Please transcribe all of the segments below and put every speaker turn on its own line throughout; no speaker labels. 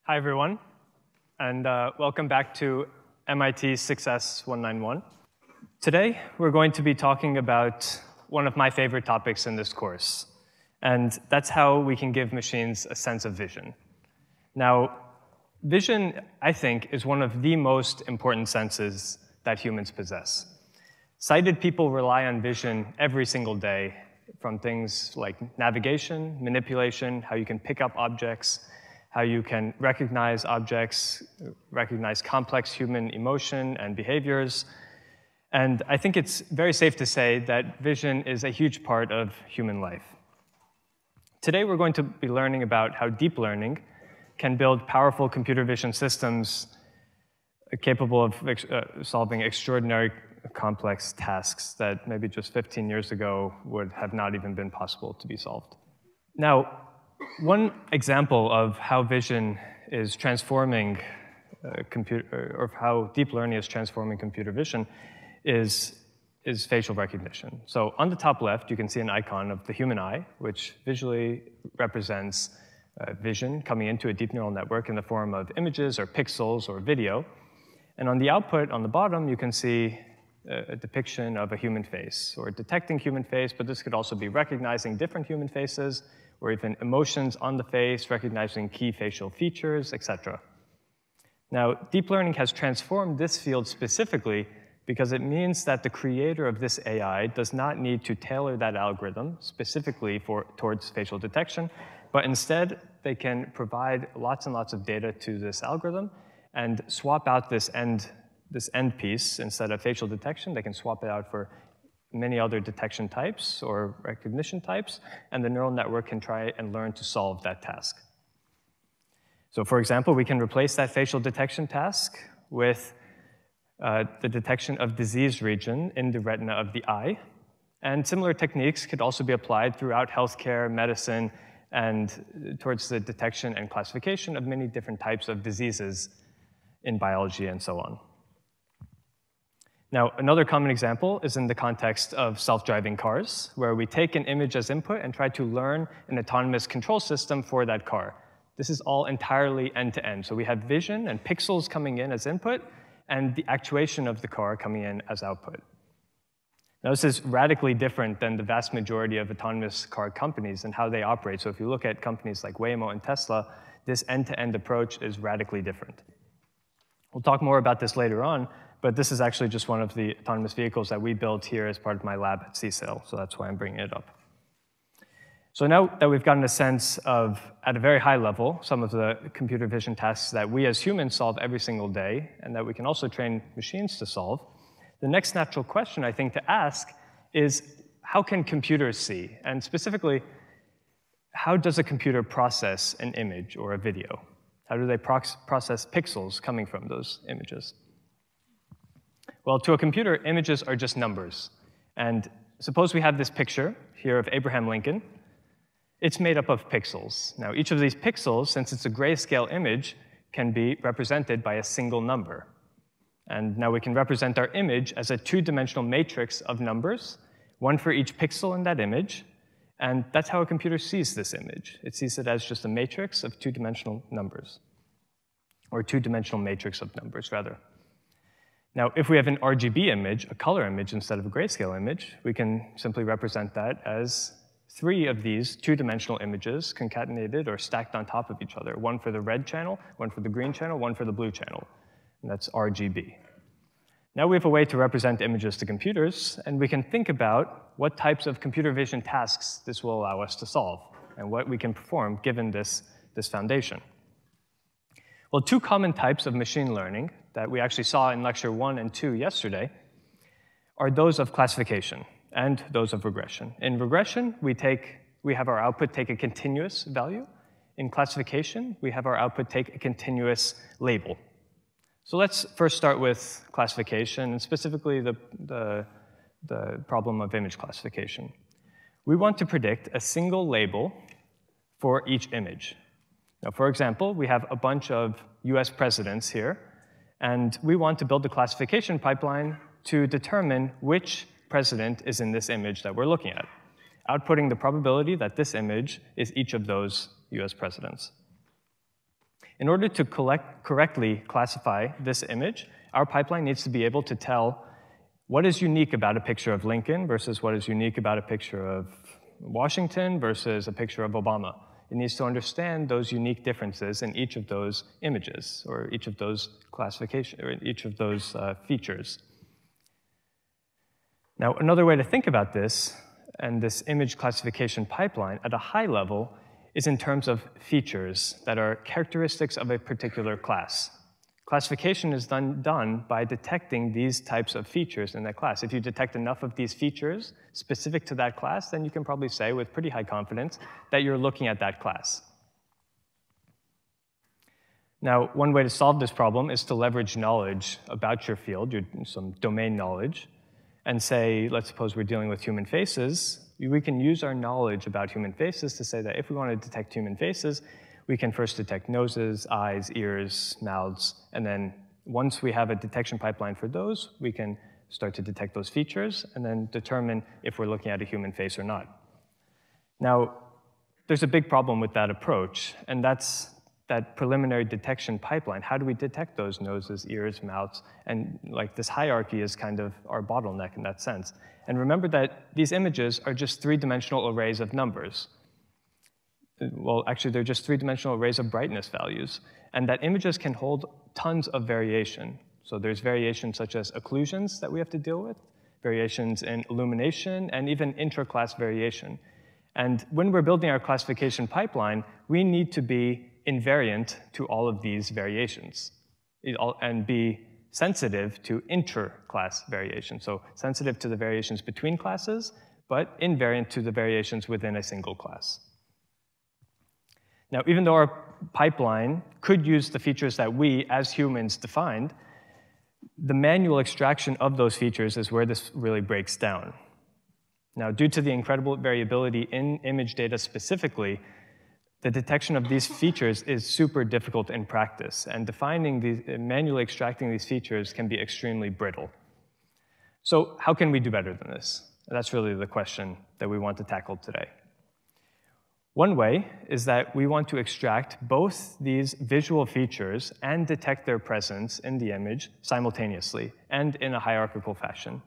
Hi, everyone, and welcome back to MIT 6S191. Today, we're going to be talking about one of my favorite topics in this course, and that's how we can give machines a sense of vision. Now, vision, I think, is one of the most important senses that humans possess. Sighted people rely on vision every single day, from things like navigation, manipulation, how you can pick up objects, how you can recognize objects, recognize complex human emotion and behaviors. And I think it's very safe to say that vision is a huge part of human life. Today, we're going to be learning about how deep learning can build powerful computer vision systems capable of solving extraordinary complex tasks that maybe just 15 years ago would have not even been possible to be solved. Now, one example of how vision is transforming or how deep learning is transforming computer vision is facial recognition. So on the top left, you can see an icon of the human eye, which visually represents vision coming into a deep neural network in the form of images or pixels or video. And on the output on the bottom, you can see a depiction of a human face, or detecting human face, but this could also be recognizing different human faces, or even emotions on the face, recognizing key facial features, etc. Now, deep learning has transformed this field specifically because it means that the creator of this AI does not need to tailor that algorithm specifically towards facial detection, but instead they can provide lots and lots of data to this algorithm and swap out this end piece. Instead of facial detection, they can swap it out for many other detection types or recognition types, and the neural network can try and learn to solve that task. So for example, we can replace that facial detection task with the detection of disease region in the retina of the eye. And similar techniques could also be applied throughout healthcare, medicine, and towards the detection and classification of many different types of diseases in biology and so on. Now, another common example is in the context of self-driving cars, where we take an image as input and try to learn an autonomous control system for that car. This is all entirely end-to-end. So we have vision and pixels coming in as input, and the actuation of the car coming in as output. Now, this is radically different than the vast majority of autonomous car companies and how they operate. So if you look at companies like Waymo and Tesla, this end-to-end approach is radically different. We'll talk more about this later on, but this is actually just one of the autonomous vehicles that we built here as part of my lab at CSAIL, so that's why I'm bringing it up. So now that we've gotten a sense of, at a very high level, some of the computer vision tasks that we as humans solve every single day, and that we can also train machines to solve, the next natural question, I think, to ask is, how can computers see? And specifically, how does a computer process an image or a video? How do they process pixels coming from those images? Well, to a computer, images are just numbers. And suppose we have this picture here of Abraham Lincoln. It's made up of pixels. Now, each of these pixels, since it's a grayscale image, can be represented by a single number. And now we can represent our image as a two-dimensional matrix of numbers, one for each pixel in that image. And that's how a computer sees this image. It sees it as just a matrix of two-dimensional numbers, or two-dimensional matrix of numbers, rather. Now, if we have an RGB image, a color image instead of a grayscale image, we can simply represent that as three of these two-dimensional images concatenated or stacked on top of each other, one for the red channel, one for the green channel, one for the blue channel, and that's RGB. Now we have a way to represent images to computers, and we can think about what types of computer vision tasks this will allow us to solve, and what we can perform given this foundation. Well, two common types of machine learning that we actually saw in lecture 1 and 2 yesterday are those of classification and those of regression. In regression, we have our output take a continuous value. In classification, we have our output take a continuous label. So let's first start with classification, and specifically the problem of image classification. We want to predict a single label for each image. Now, for example, we have a bunch of US presidents here, and we want to build a classification pipeline to determine which president is in this image that we're looking at, outputting the probability that this image is each of those US presidents. In order to correctly classify this image, our pipeline needs to be able to tell what is unique about a picture of Lincoln versus what is unique about a picture of Washington versus a picture of Obama. It needs to understand those unique differences in each of those images, or each of those classifications, or each of those features. Now, another way to think about this, and this image classification pipeline at a high level, is in terms of features that are characteristics of a particular class. Classification is done by detecting these types of features in that class. If you detect enough of these features specific to that class, then you can probably say with pretty high confidence that you're looking at that class. Now, one way to solve this problem is to leverage knowledge about your field, some domain knowledge, and say, let's suppose we're dealing with human faces. We can use our knowledge about human faces to say that if we want to detect human faces, we can first detect noses, eyes, ears, mouths, and then once we have a detection pipeline for those, we can start to detect those features and then determine if we're looking at a human face or not. Now, there's a big problem with that approach, and that's that preliminary detection pipeline. How do we detect those noses, ears, mouths? And like this hierarchy is kind of our bottleneck in that sense. And remember that these images are just three-dimensional arrays of numbers. Well, actually, they're just three-dimensional arrays of brightness values, and that images can hold tons of variation. So there's variations such as occlusions that we have to deal with, variations in illumination, and even intra-class variation. And when we're building our classification pipeline, we need to be invariant to all of these variations and be sensitive to inter-class variation. So sensitive to the variations between classes, but invariant to the variations within a single class. Now, even though our pipeline could use the features that we, as humans, defined, the manual extraction of those features is where this really breaks down. Now, due to the incredible variability in image data specifically, the detection of these features is super difficult in practice, and manually extracting these features can be extremely brittle. So how can we do better than this? That's really the question that we want to tackle today. One way is that we want to extract both these visual features and detect their presence in the image simultaneously and in a hierarchical fashion.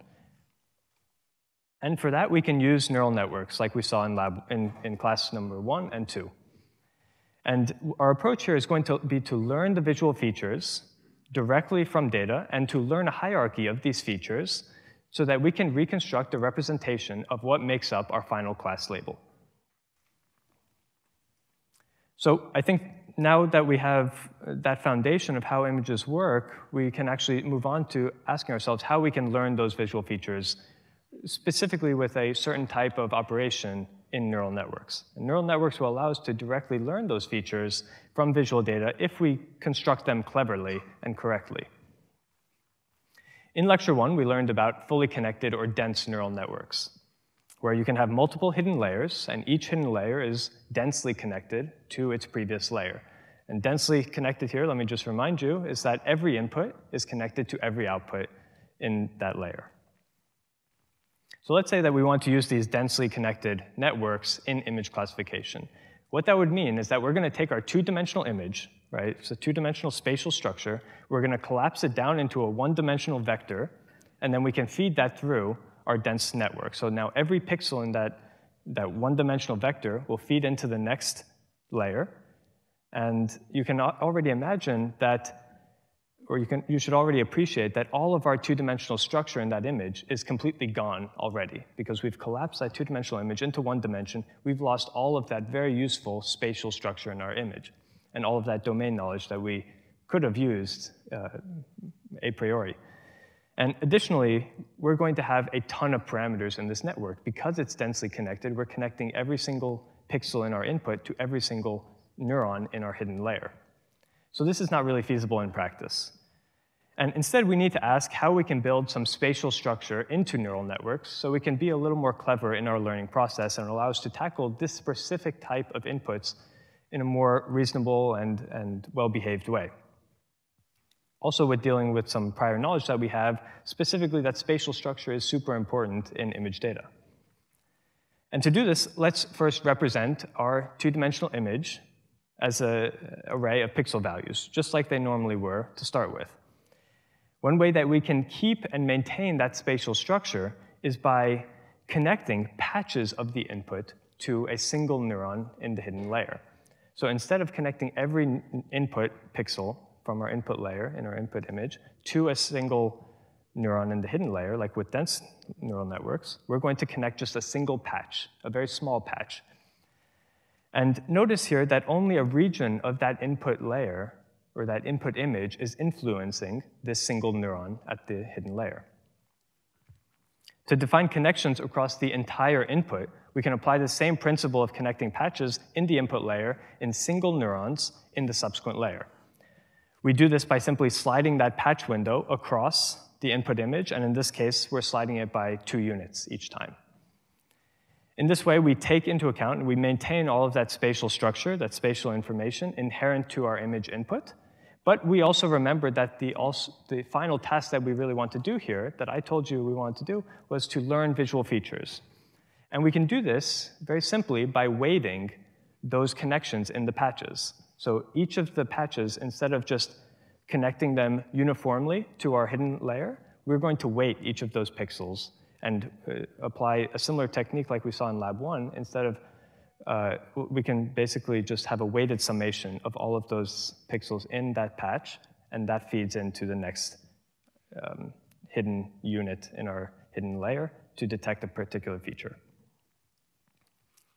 And for that, we can use neural networks like we saw in class number 1 and 2. And our approach here is going to be to learn the visual features directly from data and to learn a hierarchy of these features so that we can reconstruct a representation of what makes up our final class label. So I think now that we have that foundation of how images work, we can actually move on to asking ourselves how we can learn those visual features specifically with a certain type of operation in neural networks. And neural networks will allow us to directly learn those features from visual data if we construct them cleverly and correctly. In lecture 1, we learned about fully connected or dense neural networks, where you can have multiple hidden layers, and each hidden layer is densely connected to its previous layer. And densely connected here, let me just remind you, is that every input is connected to every output in that layer. So let's say that we want to use these densely connected networks in image classification. What that would mean is that we're going to take our two-dimensional image, right? It's a two-dimensional spatial structure. We're going to collapse it down into a one-dimensional vector, and then we can feed that through our dense network. So now every pixel in that one-dimensional vector will feed into the next layer. And you can already imagine that, or you should already appreciate that all of our two-dimensional structure in that image is completely gone already. Because we've collapsed that two-dimensional image into one dimension, we've lost all of that very useful spatial structure in our image, and all of that domain knowledge that we could have used a priori. And additionally, we're going to have a ton of parameters in this network. Because it's densely connected, we're connecting every single pixel in our input to every single neuron in our hidden layer. So this is not really feasible in practice. And instead, we need to ask how we can build some spatial structure into neural networks so we can be a little more clever in our learning process and allow us to tackle this specific type of inputs in a more reasonable and well-behaved way. Also, with dealing with some prior knowledge that we have, specifically that spatial structure is super important in image data. And to do this, let's first represent our two-dimensional image as an array of pixel values, just like they normally were to start with. One way that we can keep and maintain that spatial structure is by connecting patches of the input to a single neuron in the hidden layer. So instead of connecting every input pixel from our input layer in our input image to a single neuron in the hidden layer, like with dense neural networks, we're going to connect just a single patch, a very small patch. And notice here that only a region of that input layer or that input image is influencing this single neuron at the hidden layer. To define connections across the entire input, we can apply the same principle of connecting patches in the input layer in single neurons in the subsequent layer. We do this by simply sliding that patch window across the input image, and in this case, we're sliding it by 2 units each time. In this way, we take into account and we maintain all of that spatial structure, that spatial information inherent to our image input. But we also remember that the final task that we really want to do here, that I told you we wanted to do, was to learn visual features. And we can do this very simply by weighting those connections in the patches. So each of the patches, instead of just connecting them uniformly to our hidden layer, we're going to weight each of those pixels and apply a similar technique like we saw in Lab 1. Instead of, we can basically just have a weighted summation of all of those pixels in that patch, and that feeds into the next hidden unit in our hidden layer to detect a particular feature.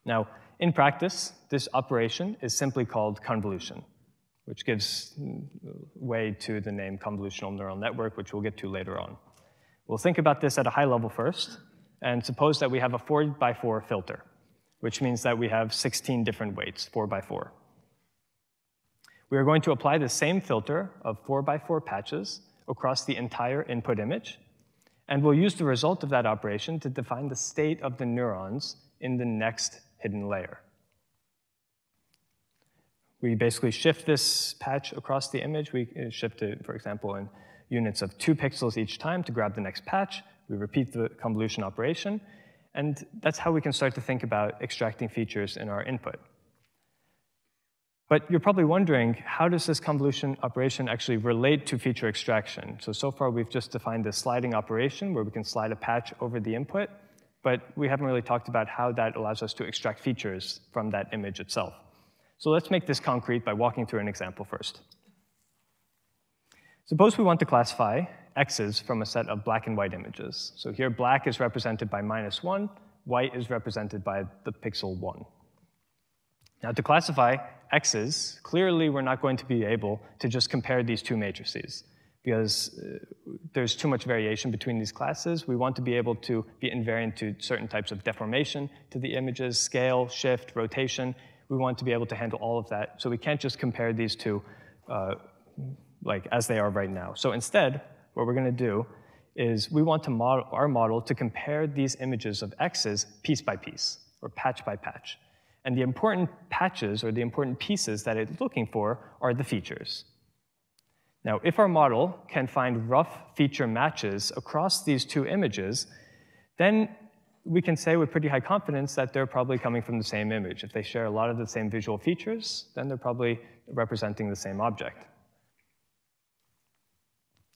Now, in practice, this operation is simply called convolution, which gives way to the name convolutional neural network, which we'll get to later on. We'll think about this at a high level first, and suppose that we have a 4x4 filter, which means that we have 16 different weights, 4x4. We are going to apply the same filter of 4x4 patches across the entire input image, and we'll use the result of that operation to define the state of the neurons in the next hidden layer. We basically shift this patch across the image. We shift it, for example, in units of 2 pixels each time to grab the next patch. We repeat the convolution operation, and that's how we can start to think about extracting features in our input. But you're probably wondering, how does this convolution operation actually relate to feature extraction? So far we've just defined this sliding operation where we can slide a patch over the input, but we haven't really talked about how that allows us to extract features from that image itself. So let's make this concrete by walking through an example first. Suppose we want to classify x's from a set of black and white images. So here, black is represented by -1, white is represented by the pixel 1. Now, to classify x's, clearly we're not going to be able to just compare these 2 matrices, because there's too much variation between these classes. We want to be able to be invariant to certain types of deformation to the images, scale, shift, rotation. We want to be able to handle all of that, so we can't just compare these 2 like as they are right now. So instead, what we're going to do is we want to model our model to compare these images of x's piece by piece, or patch by patch. And the important patches, or the important pieces that it's looking for, are the features. Now, if our model can find rough feature matches across these 2 images, then we can say with pretty high confidence that they're probably coming from the same image. If they share a lot of the same visual features, then they're probably representing the same object.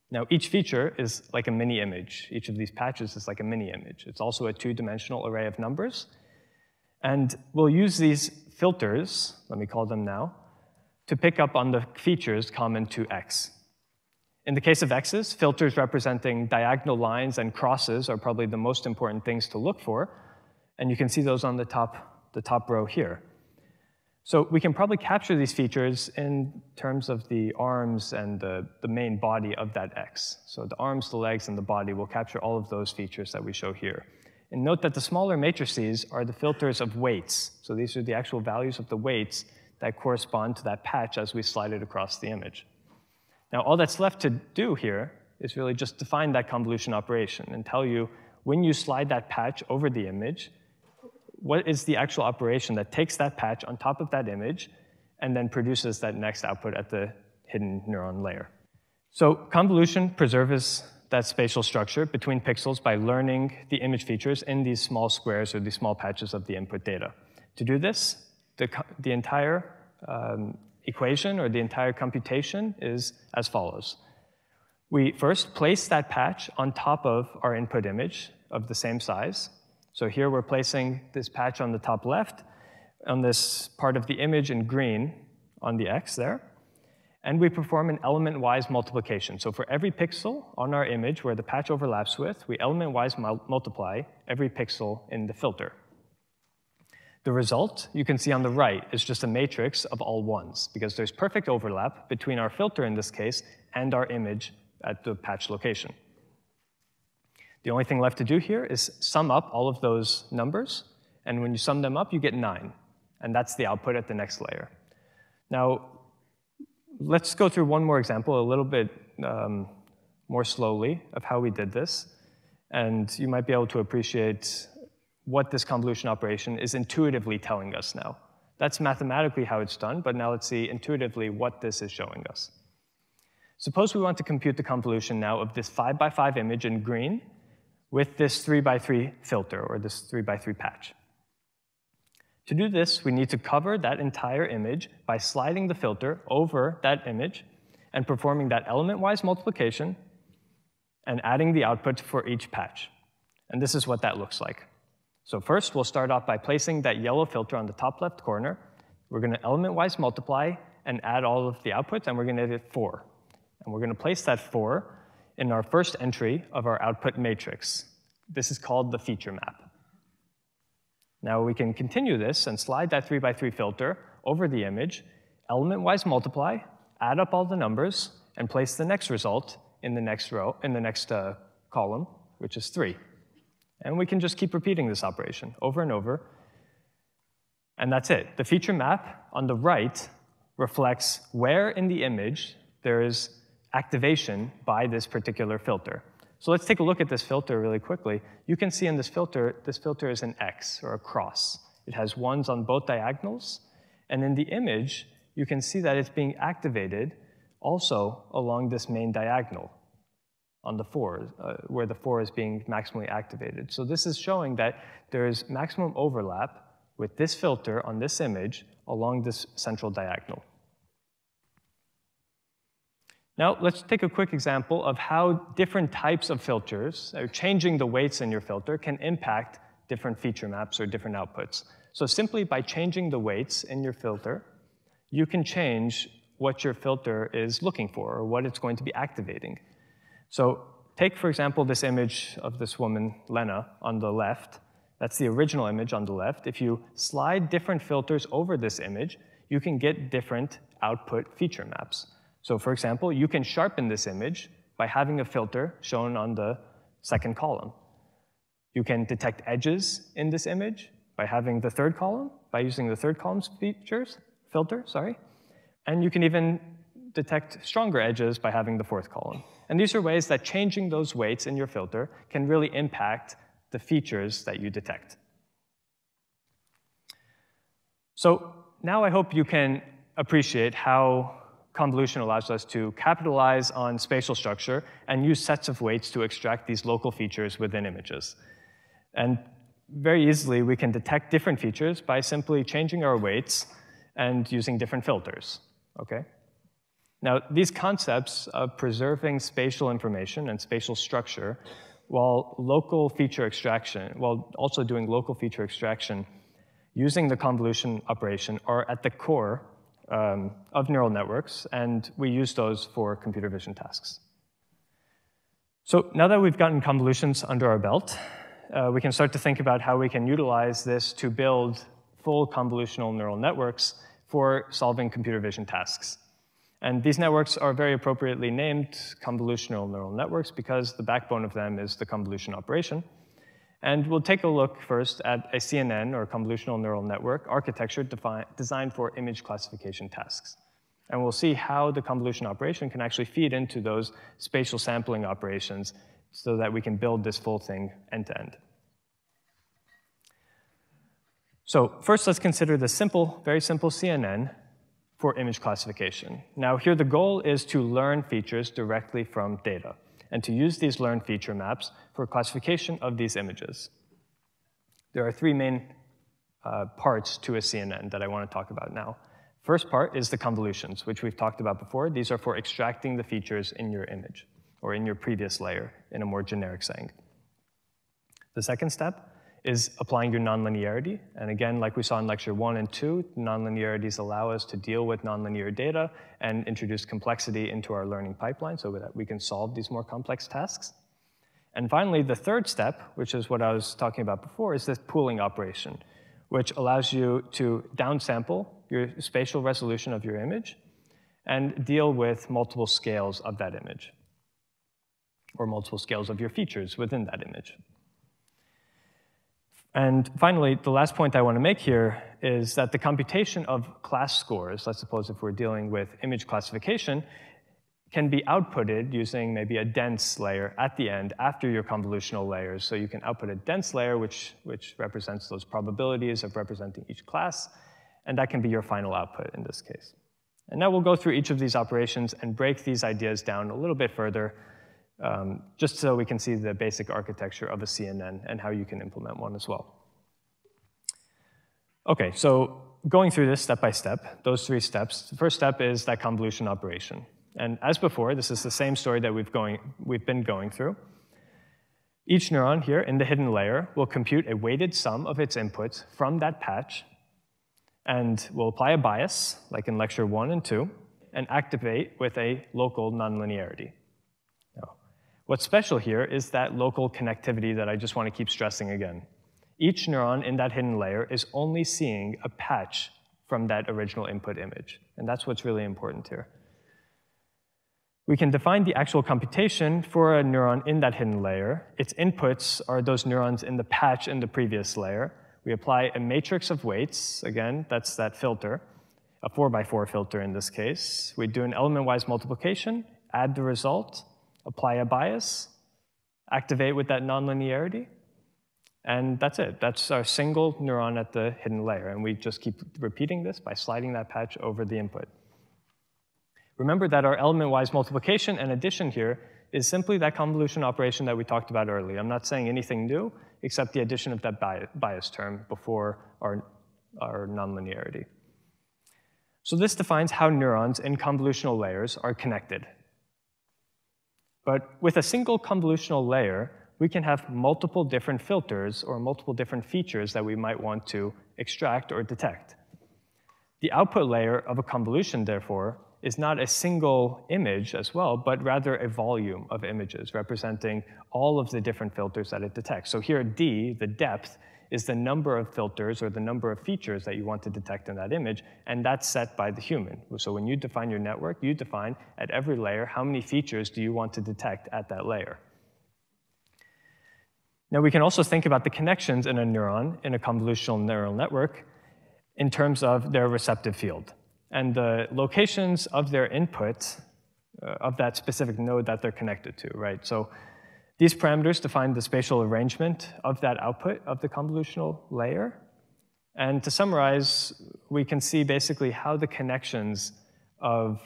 Now, each feature is like a mini image. Each of these patches is like a mini image. It's also a 2-dimensional array of numbers. And we'll use these filters, let me call them now, to pick up on the features common to x. In the case of x's, filters representing diagonal lines and crosses are probably the most important things to look for. And you can see those on the top row here. So we can probably capture these features in terms of the arms and the main body of that x. So the arms, the legs, and the body will capture all of those features that we show here. And note that the smaller matrices are the filters of weights. So these are the actual values of the weights that correspond to that patch as we slide it across the image. Now, all that's left to do here is really just define that convolution operation and tell you when you slide that patch over the image, what is the actual operation that takes that patch on top of that image and then produces that next output at the hidden neuron layer. So convolution preserves that spatial structure between pixels by learning the image features in these small squares or these small patches of the input data. To do this, the entire equation, or the entire computation, is as follows. We first place that patch on top of our input image of the same size. So here we're placing this patch on the top left, on this part of the image in green on the X there. And we perform an element-wise multiplication. So for every pixel on our image where the patch overlaps with, we element-wise multiply every pixel in the filter. The result, you can see on the right, is just a matrix of all ones, because there's perfect overlap between our filter, in this case, and our image at the patch location. The only thing left to do here is sum up all of those numbers, and when you sum them up, you get 9. And that's the output at the next layer. Now, let's go through one more example, a little bit more slowly, of how we did this. And you might be able to appreciate what this convolution operation is intuitively telling us now. That's mathematically how it's done, but now let's see intuitively what this is showing us. Suppose we want to compute the convolution now of this 5x5 image in green with this 3x3 filter, or this 3x3 patch. To do this, we need to cover that entire image by sliding the filter over that image and performing that element-wise multiplication and adding the output for each patch. And this is what that looks like. So first, we'll start off by placing that yellow filter on the top left corner. We're going to element-wise multiply and add all of the outputs, and we're going to get 4. And we're going to place that 4 in our first entry of our output matrix. This is called the feature map. Now we can continue this and slide that 3x3 filter over the image, element-wise multiply, add up all the numbers, and place the next result in the next row, in the next column, which is 3. And we can just keep repeating this operation over and over. And that's it. The feature map on the right reflects where in the image there is activation by this particular filter. So let's take a look at this filter really quickly. You can see in this filter is an X, or a cross. It has ones on both diagonals. And in the image, you can see that it's being activated also along this main diagonal on the 4, where the 4 is being maximally activated. So this is showing that there is maximum overlap with this filter on this image along this central diagonal. Now, let's take a quick example of how different types of filters, changing the weights in your filter, can impact different feature maps or different outputs. So simply by changing the weights in your filter, you can change what your filter is looking for, or what it's going to be activating. So take, for example, this image of this woman, Lena, on the left. That's the original image on the left. If you slide different filters over this image, you can get different output feature maps. So for example, you can sharpen this image by having a filter shown on the second column. You can detect edges in this image by having the third column, by using the third column's filter. And you can even detect stronger edges by having the fourth column. And these are ways that changing those weights in your filter can really impact the features that you detect. So now I hope you can appreciate how convolution allows us to capitalize on spatial structure and use sets of weights to extract these local features within images. And very easily, we can detect different features by simply changing our weights and using different filters, okay? Now, these concepts of preserving spatial information and spatial structure while also doing local feature extraction using the convolution operation are at the core of neural networks, and we use those for computer vision tasks. So now that we've gotten convolutions under our belt, we can start to think about how we can utilize this to build full convolutional neural networks for solving computer vision tasks. And these networks are very appropriately named convolutional neural networks because the backbone of them is the convolution operation. And we'll take a look first at a CNN, or convolutional neural network, architecture designed for image classification tasks. And we'll see how the convolution operation can actually feed into those spatial sampling operations so that we can build this full thing end to end. So first, let's consider the very simple CNN for image classification. Now here the goal is to learn features directly from data and to use these learned feature maps for classification of these images. There are three main parts to a CNN that I want to talk about now. First part is the convolutions, which we've talked about before. These are for extracting the features in your image, or in your previous layer, in a more generic saying. The second step is applying your nonlinearity. And again, like we saw in lecture 1 and 2, nonlinearities allow us to deal with nonlinear data and introduce complexity into our learning pipeline so that we can solve these more complex tasks. And finally, the third step, which is what I was talking about before, is this pooling operation, which allows you to downsample your spatial resolution of your image and deal with multiple scales of that image, or multiple scales of your features within that image. And finally, the last point I want to make here is that the computation of class scores, let's suppose if we're dealing with image classification, can be outputted using maybe a dense layer at the end after your convolutional layers. So you can output a dense layer which represents those probabilities of representing each class, and that can be your final output in this case. And now we'll go through each of these operations and break these ideas down a little bit further, just so we can see the basic architecture of a CNN and how you can implement one as well. Okay, so going through this step by step, those 3 steps, the first step is that convolution operation. And as before, this is the same story that we've been going through. Each neuron here in the hidden layer will compute a weighted sum of its inputs from that patch, and will apply a bias, like in lecture 1 and 2, and activate with a local nonlinearity. What's special here is that local connectivity that I just want to keep stressing again. Each neuron in that hidden layer is only seeing a patch from that original input image, and that's what's really important here. We can define the actual computation for a neuron in that hidden layer. Its inputs are those neurons in the patch in the previous layer. We apply a matrix of weights, again, that's that filter, a 4x4 filter in this case. We do an element-wise multiplication, add the result, apply a bias, activate with that nonlinearity, and that's it. That's our single neuron at the hidden layer, and we just keep repeating this by sliding that patch over the input. Remember that our element-wise multiplication and addition here is simply that convolution operation that we talked about earlier. I'm not saying anything new, except the addition of that bias term before our nonlinearity. So this defines how neurons in convolutional layers are connected. But with a single convolutional layer, we can have multiple different filters or multiple different features that we might want to extract or detect. The output layer of a convolution, therefore, is not a single image as well, but rather a volume of images representing all of the different filters that it detects. So here, D, the depth, is the number of filters or the number of features that you want to detect in that image, and that's set by the human. So when you define your network, you define at every layer how many features do you want to detect at that layer. Now we can also think about the connections in a neuron, in a convolutional neural network, in terms of their receptive field and the locations of their input of that specific node that they're connected to, right? So these parameters define the spatial arrangement of that output of the convolutional layer. And to summarize, we can see basically how the connections of,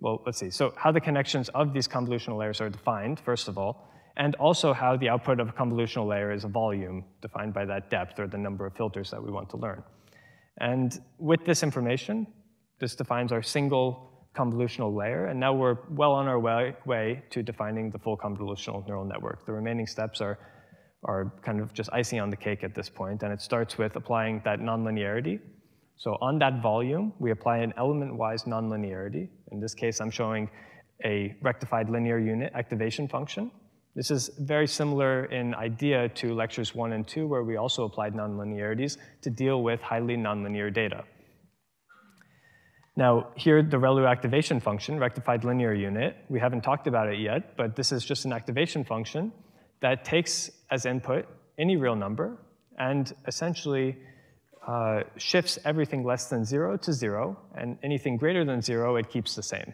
well, let's see. So how the connections of these convolutional layers are defined, first of all, and also how the output of a convolutional layer is a volume defined by that depth or the number of filters that we want to learn. And with this information, this defines our single convolutional layer, and now we're well on our way to defining the full convolutional neural network. The remaining steps are kind of just icing on the cake at this point, and it starts with applying that nonlinearity. So on that volume, we apply an element-wise nonlinearity. In this case, I'm showing a rectified linear unit activation function. This is very similar in idea to lectures 1 and 2, where we also applied nonlinearities to deal with highly nonlinear data. Now, here, the ReLU activation function, rectified linear unit, we haven't talked about it yet, but this is just an activation function that takes as input any real number and essentially shifts everything less than 0 to 0, and anything greater than 0, it keeps the same.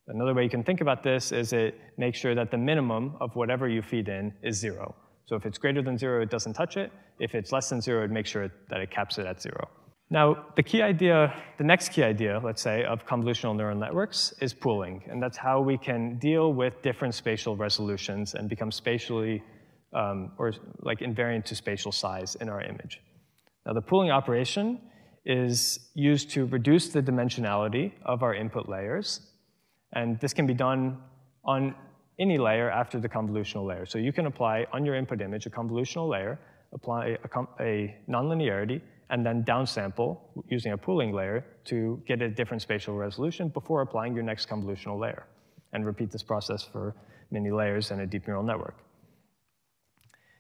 Another way you can think about this is it makes sure that the minimum of whatever you feed in is 0. So if it's greater than 0, it doesn't touch it. If it's less than 0, it makes sure that it caps it at 0. Now, the next key idea, let's say, of convolutional neural networks is pooling. And that's how we can deal with different spatial resolutions and become spatially, or like invariant to spatial size in our image. Now, the pooling operation is used to reduce the dimensionality of our input layers. And this can be done on any layer after the convolutional layer. So you can apply on your input image a convolutional layer, apply a nonlinearity, and then downsample using a pooling layer to get a different spatial resolution before applying your next convolutional layer. And repeat this process for many layers in a deep neural network.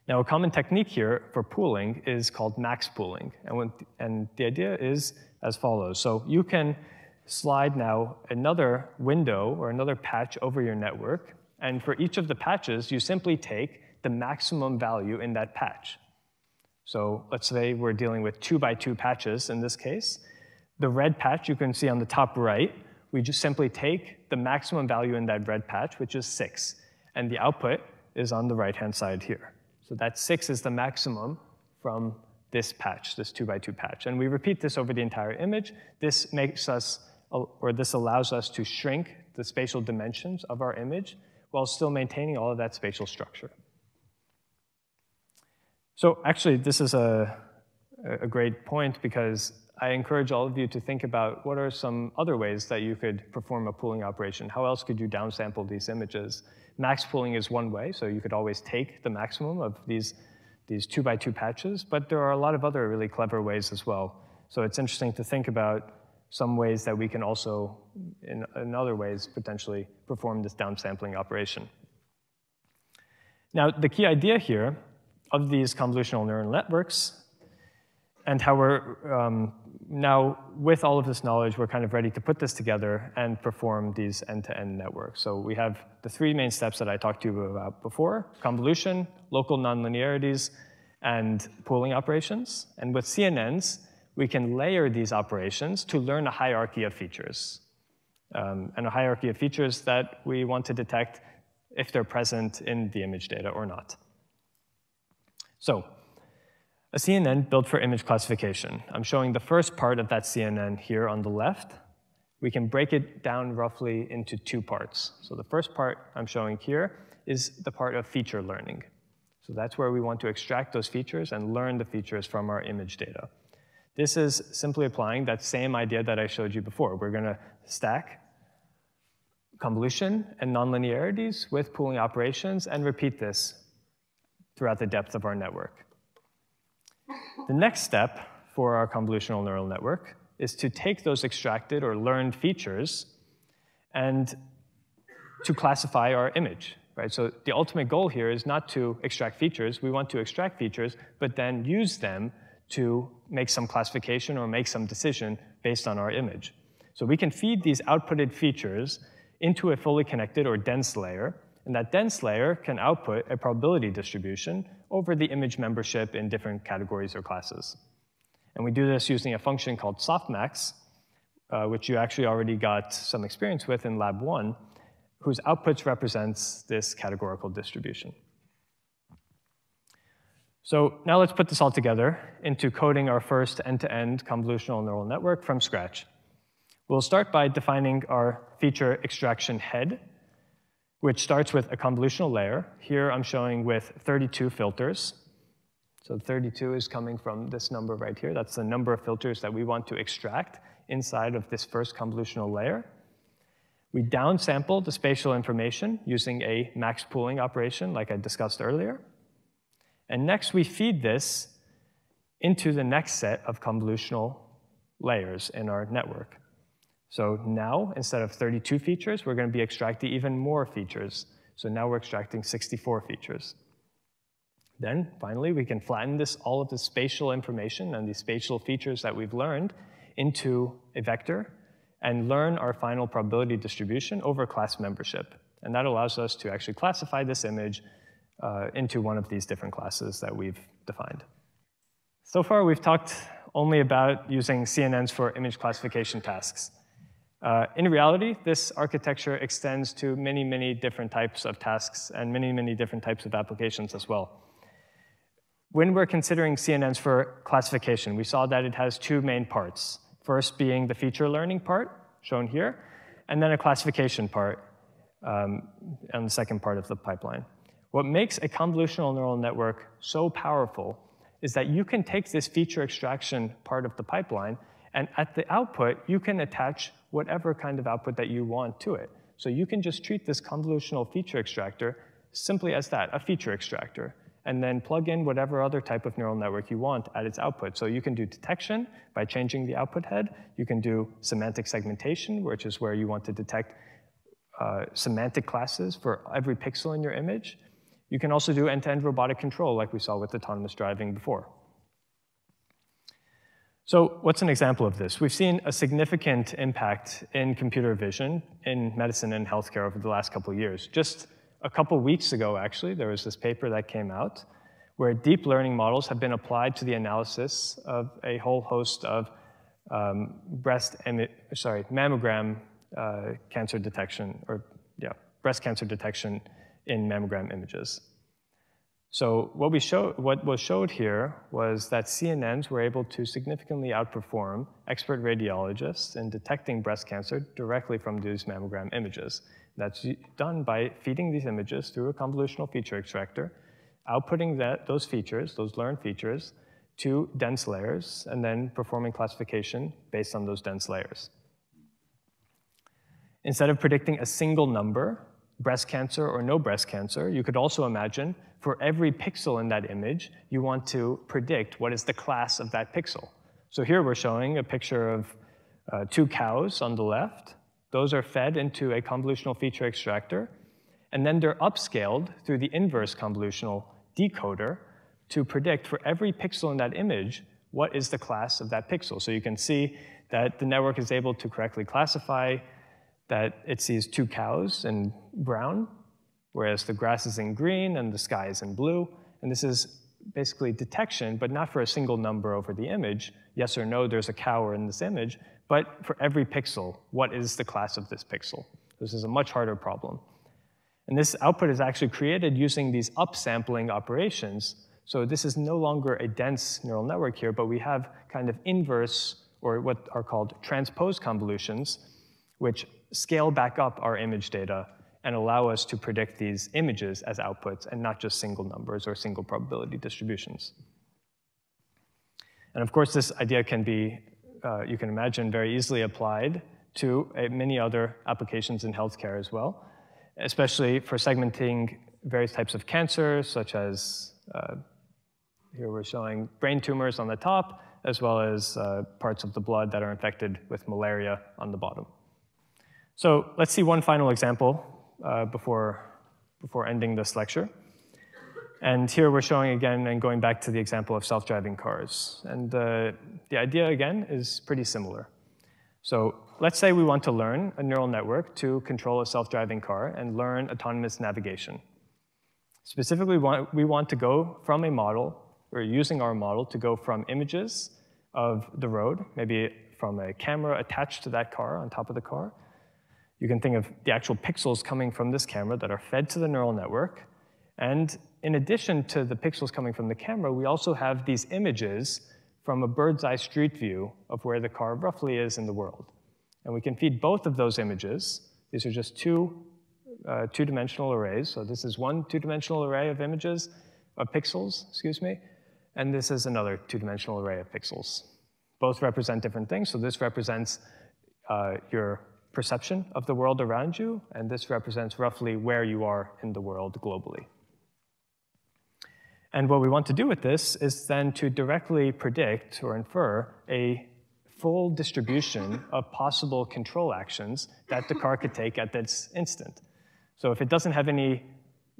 Now, a common technique here for pooling is called max pooling. And the idea is as follows. So you can slide now another window or another patch over your network. And for each of the patches, you simply take the maximum value in that patch. So let's say we're dealing with 2 by 2 patches in this case. The red patch you can see on the top right, we just simply take the maximum value in that red patch, which is 6. And the output is on the right-hand side here. So that 6 is the maximum from this patch, this 2 by 2 patch. And we repeat this over the entire image. This makes us, or this allows us to shrink the spatial dimensions of our image while still maintaining all of that spatial structure. So actually, this is a great point because I encourage all of you to think about what are some other ways that you could perform a pooling operation. How else could you downsample these images? Max pooling is one way, so you could always take the maximum of these 2 by 2 patches, but there are a lot of other really clever ways as well. So it's interesting to think about some ways that we can also, in other ways, potentially perform this downsampling operation. Now, the key idea here of these convolutional neural networks and how we're now, with all of this knowledge, we're kind of ready to put this together and perform these end-to-end networks. So we have the 3 main steps that I talked to you about before: convolution, local nonlinearities, and pooling operations. And with CNNs, we can layer these operations to learn a hierarchy of features. And a hierarchy of features that we want to detect if they're present in the image data or not. So, a CNN built for image classification. I'm showing the first part of that CNN here on the left. We can break it down roughly into 2 parts. So the first part I'm showing here is the part of feature learning. So that's where we want to extract those features and learn the features from our image data. This is simply applying that same idea that I showed you before. We're going to stack convolution and nonlinearities with pooling operations and repeat this throughout the depth of our network. The next step for our convolutional neural network is to take those extracted or learned features and to classify our image, right? So the ultimate goal here is not to extract features. We want to extract features, but then use them to make some classification or make some decision based on our image. So we can feed these outputted features into a fully connected or dense layer, and that dense layer can output a probability distribution over the image membership in different categories or classes. And we do this using a function called softmax, which you actually already got some experience with in Lab 1, whose outputs represents this categorical distribution. So now let's put this all together into coding our first end-to-end convolutional neural network from scratch. We'll start by defining our feature extraction head, which starts with a convolutional layer. Here I'm showing with 32 filters. So 32 is coming from this number right here. That's the number of filters that we want to extract inside of this first convolutional layer. We downsample the spatial information using a max pooling operation like I discussed earlier. And next we feed this into the next set of convolutional layers in our network. So now, instead of 32 features, we're going to be extracting even more features. So now we're extracting 64 features. Then, finally, we can flatten all of the spatial information and the spatial features that we've learned into a vector and learn our final probability distribution over class membership. And that allows us to actually classify this image into one of these different classes that we've defined. So far, we've talked only about using CNNs for image classification tasks. In reality, this architecture extends to many, many different types of tasks and many, many different types of applications as well. When we're considering CNNs for classification, we saw that it has 2 main parts. First being the feature learning part, shown here, and then a classification part on the second part of the pipeline. What makes a convolutional neural network so powerful is that you can take this feature extraction part of the pipeline And at the output, you can attach whatever kind of output that you want to it. So you can just treat this convolutional feature extractor simply as that, a feature extractor, and then plug in whatever other type of neural network you want at its output. So you can do detection by changing the output head. You can do semantic segmentation, which is where you want to detect semantic classes for every pixel in your image. You can also do end-to-end robotic control, like we saw with autonomous driving before. So what's an example of this? We've seen a significant impact in computer vision in medicine and healthcare over the last couple of years. Just a couple weeks ago, actually, there was this paper that came out where deep learning models have been applied to the analysis of a whole host of mammogram cancer detection, breast cancer detection in mammogram images. So what was showed here was that CNNs were able to significantly outperform expert radiologists in detecting breast cancer directly from these mammogram images. That's done by feeding these images through a convolutional feature extractor, outputting those features, those learned features, to dense layers, and then performing classification based on those dense layers. Instead of predicting a single number, breast cancer or no breast cancer, you could also imagine for every pixel in that image, you want to predict what is the class of that pixel. So here we're showing a picture of 2 cows on the left. Those are fed into a convolutional feature extractor, and then they're upscaled through the inverse convolutional decoder to predict for every pixel in that image, what is the class of that pixel. So you can see that the network is able to correctly classify that it sees 2 cows in brown, whereas the grass is in green and the sky is in blue. And this is basically detection, but not for a single number over the image. Yes or no, there's a cow in this image, but for every pixel, what is the class of this pixel? This is a much harder problem. And this output is actually created using these upsampling operations. So this is no longer a dense neural network here, but we have kind of inverse, or what are called transposed convolutions, which scale back up our image data and allow us to predict these images as outputs and not just single numbers or single probability distributions. And of course, this idea can be, you can imagine, very easily applied to many other applications in healthcare as well, especially for segmenting various types of cancers, such as, here we're showing brain tumors on the top, as well as parts of the blood that are infected with malaria on the bottom. So let's see one final example before ending this lecture. And here we're showing again and going back to the example of self-driving cars. And the idea, again, is pretty similar. So let's say we want to learn a neural network to control a self-driving car and learn autonomous navigation. Specifically, we want to go from a model, or using our model to go from images of the road, maybe from a camera attached to that car, on top of the car. You can think of the actual pixels coming from this camera that are fed to the neural network. And in addition to the pixels coming from the camera, we also have these images from a bird's eye street view of where the car roughly is in the world. And we can feed both of those images. These are just two-dimensional arrays. So this is one two-dimensional array of images, of pixels, excuse me. And this is another two-dimensional array of pixels. Both represent different things. So this represents your perception of the world around you, and this represents roughly where you are in the world globally. And what we want to do with this is then to directly predict or infer a full distribution of possible control actions that the car could take at this instant. So if it doesn't have any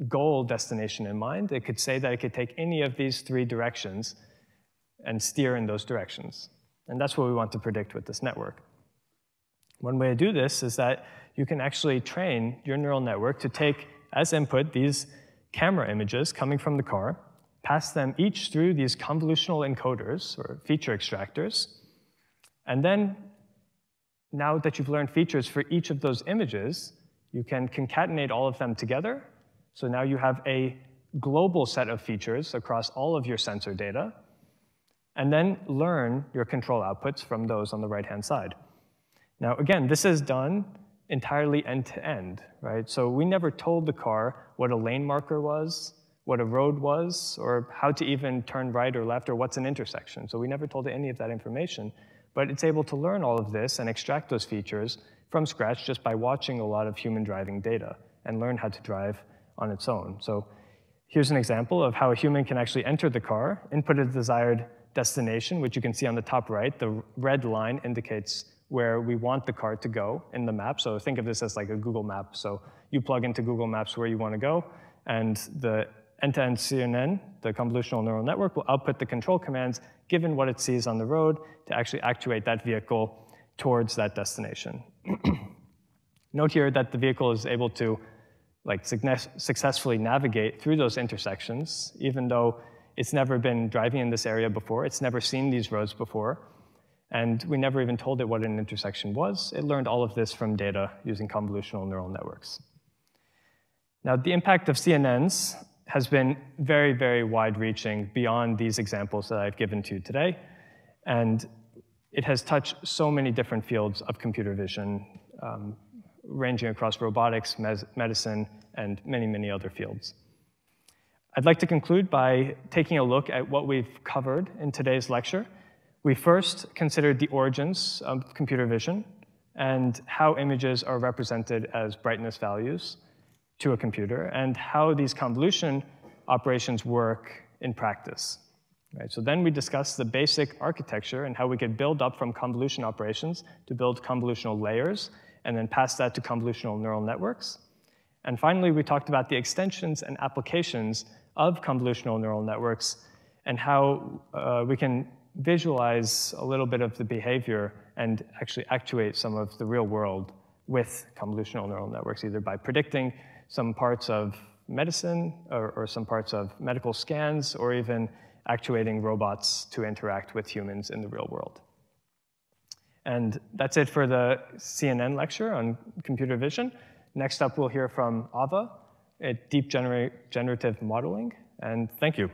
goal destination in mind, it could say that it could take any of these 3 directions and steer in those directions. And that's what we want to predict with this network. One way to do this is that you can actually train your neural network to take as input these camera images coming from the car, pass them each through these convolutional encoders or feature extractors, and then now that you've learned features for each of those images, you can concatenate all of them together. So now you have a global set of features across all of your sensor data, and then learn your control outputs from those on the right-hand side. Now, again, this is done entirely end-to-end, right? So we never told the car what a lane marker was, what a road was, or how to even turn right or left, or what's an intersection. So we never told it any of that information. But it's able to learn all of this and extract those features from scratch just by watching a lot of human driving data and learn how to drive on its own. So here's an example of how a human can actually enter the car, input a desired destination, which you can see on the top right. The red line indicates where we want the car to go in the map. So think of this as like a Google map. So you plug into Google Maps where you want to go, and the end-to-end CNN, the convolutional neural network, will output the control commands given what it sees on the road to actually actuate that vehicle towards that destination. Note here that the vehicle is able to successfully navigate through those intersections, even though it's never been driving in this area before. It's never seen these roads before. And we never even told it what an intersection was. It learned all of this from data using convolutional neural networks. Now, the impact of CNNs has been very, very wide-reaching beyond these examples that I've given to you today. And it has touched so many different fields of computer vision, ranging across robotics, medicine, and many, many other fields. I'd like to conclude by taking a look at what we've covered in today's lecture. We first considered the origins of computer vision and how images are represented as brightness values to a computer, and how these convolution operations work in practice. Right, so then we discussed the basic architecture and how we could build up from convolution operations to build convolutional layers, and then pass that to convolutional neural networks. And finally, we talked about the extensions and applications of convolutional neural networks and how we can visualize a little bit of the behavior and actually actuate some of the real world with convolutional neural networks, either by predicting some parts of medicine or some parts of medical scans, or even actuating robots to interact with humans in the real world. And that's it for the CNN lecture on computer vision. Next up, we'll hear from Ava at Deep Generative Modeling, and thank you.